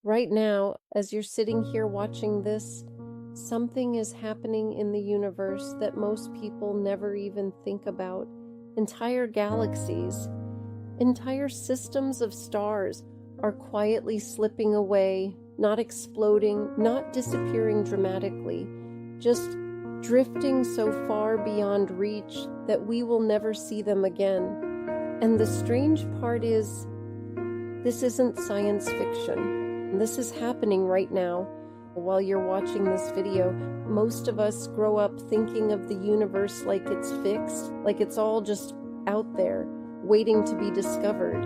Right now, as you're sitting here watching this, something is happening in the universe that most people never even think about. Entire galaxies, entire systems of stars are quietly slipping away, not exploding, not disappearing dramatically, just drifting so far beyond reach that we will never see them again. And the strange part is, this isn't science fiction. This is happening right now. While you're watching this video, most of us grow up thinking of the universe like it's fixed, like it's all just out there, waiting to be discovered.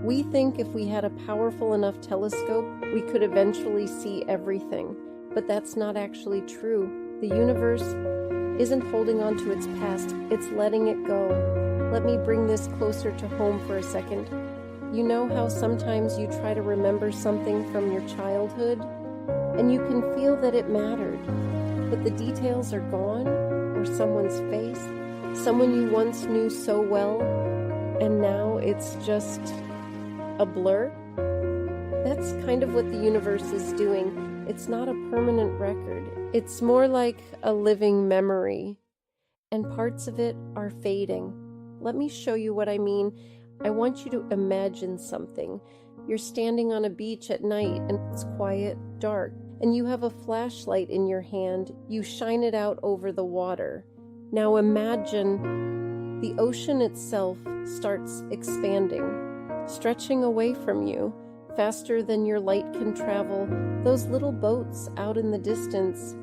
We think if we had a powerful enough telescope, we could eventually see everything. But that's not actually true. The universe isn't holding on to its past, it's letting it go. Let me bring this closer to home for a second. You know how sometimes you try to remember something from your childhood, and you can feel that it mattered, but the details are gone, or someone's face, someone you once knew so well, and now it's just a blur? That's kind of what the universe is doing. It's not a permanent record. It's more like a living memory, and parts of it are fading. Let me show you what I mean. I want you to imagine something. You're standing on a beach at night and it's quiet, dark, and you have a flashlight in your hand. You shine it out over the water. Now imagine the ocean itself starts expanding, stretching away from you, faster than your light can travel. Those little boats out in the distance,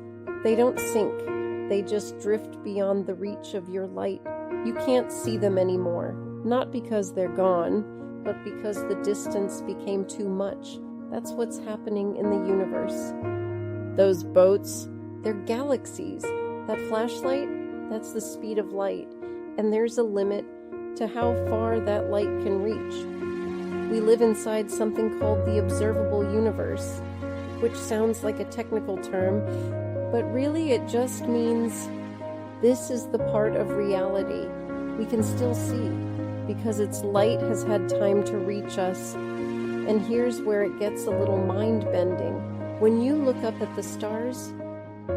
they don't sink. They just drift beyond the reach of your light. You can't see them anymore. Not because they're gone, but because the distance became too much. That's what's happening in the universe. Those boats, they're galaxies. That flashlight, that's the speed of light. And there's a limit to how far that light can reach. We live inside something called the observable universe, which sounds like a technical term, but really it just means this is the part of reality we can still see, because its light has had time to reach us. And here's where it gets a little mind-bending. When you look up at the stars,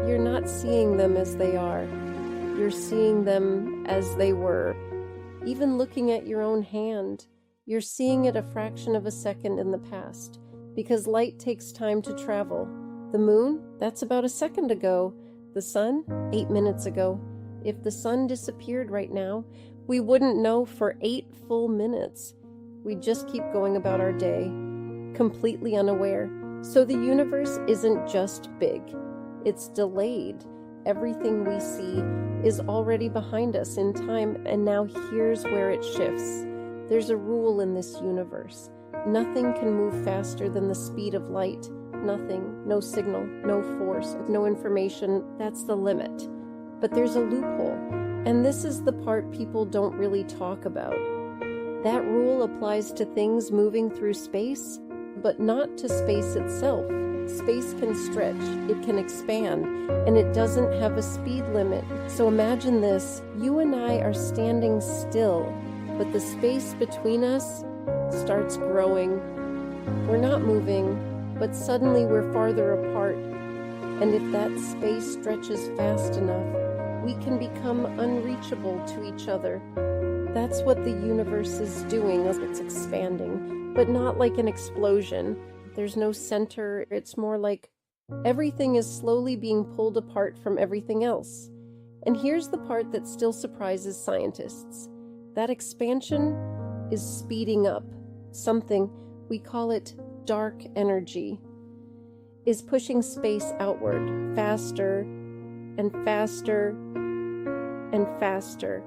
you're not seeing them as they are. You're seeing them as they were. Even looking at your own hand, you're seeing it a fraction of a second in the past, because light takes time to travel. The moon, that's about a second ago. The sun, 8 minutes ago. If the sun disappeared right now, we wouldn't know for 8 full minutes. We'd just keep going about our day, completely unaware. So the universe isn't just big, it's delayed. Everything we see is already behind us in time, and now here's where it shifts. There's a rule in this universe. Nothing can move faster than the speed of light. Nothing, no signal, no force, no information. That's the limit. But there's a loophole. And this is the part people don't really talk about. That rule applies to things moving through space, but not to space itself. Space can stretch, it can expand, and it doesn't have a speed limit. So imagine this, you and I are standing still, but the space between us starts growing. We're not moving, but suddenly we're farther apart. And if that space stretches fast enough, we can become unreachable to each other. That's what the universe is doing as it's expanding, but not like an explosion. There's no center. It's more like everything is slowly being pulled apart from everything else. And here's the part that still surprises scientists. That expansion is speeding up. Something, we call it dark energy, is pushing space outward, faster and faster and faster,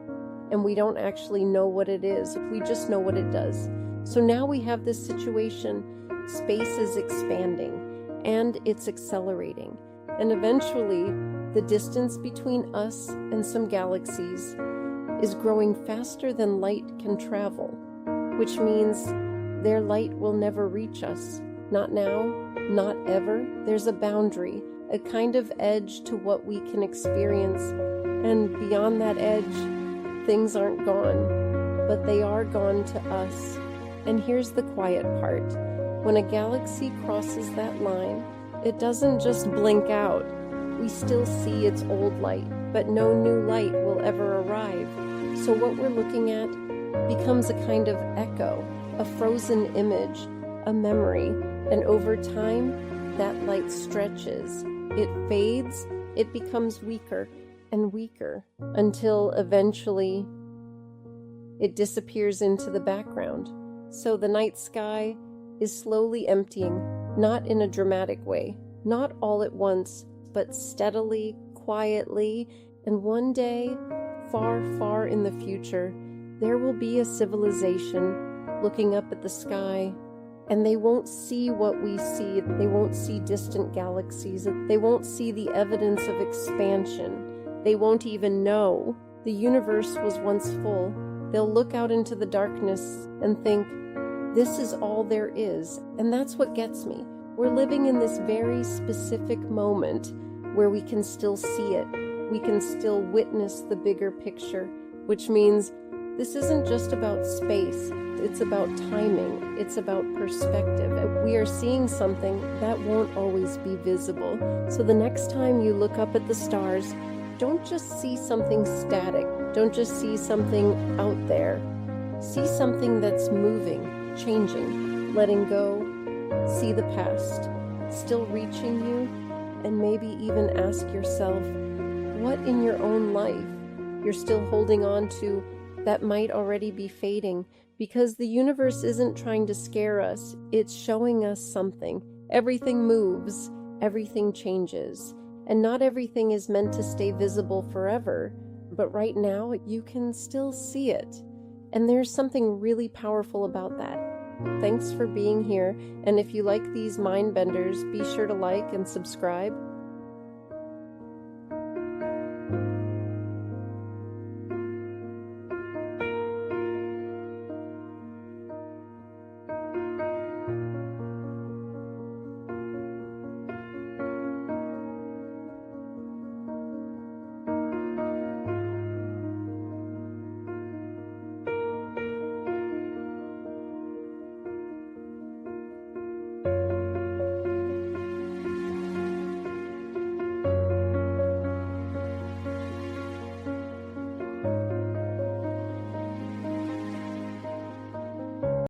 and we don't actually know what it is. We just know what it does. So now we have this situation. Space is expanding, and it's accelerating, and eventually the distance between us and some galaxies is growing faster than light can travel, which means their light will never reach us. Not now, not ever. There's a boundary, a kind of edge to what we can experience. And beyond that edge, things aren't gone, but they are gone to us. And here's the quiet part. When a galaxy crosses that line, it doesn't just blink out. We still see its old light, but no new light will ever arrive. So what we're looking at becomes a kind of echo, a frozen image, a memory, and over time, that light stretches. It fades, it becomes weaker and weaker, until eventually it disappears into the background. So the night sky is slowly emptying, not in a dramatic way, not all at once, but steadily, quietly, and one day, far, far in the future, there will be a civilization looking up at the sky, and they won't see what we see. They won't see distant galaxies. They won't see the evidence of expansion. They won't even know the universe was once full. They'll look out into the darkness and think, this is all there is. And that's what gets me. We're living in this very specific moment where we can still see it. We can still witness the bigger picture, which means this isn't just about space. It's about timing. It's about perspective. We are seeing something that won't always be visible. So the next time you look up at the stars, don't just see something static. Don't just see something out there. See something that's moving, changing, letting go. See the past, still reaching you, and maybe even ask yourself, what in your own life you're still holding on to that might already be fading? Because the universe isn't trying to scare us, it's showing us something. Everything moves, everything changes, and not everything is meant to stay visible forever, but right now you can still see it. And there's something really powerful about that. Thanks for being here, and if you like these mind benders, be sure to like and subscribe.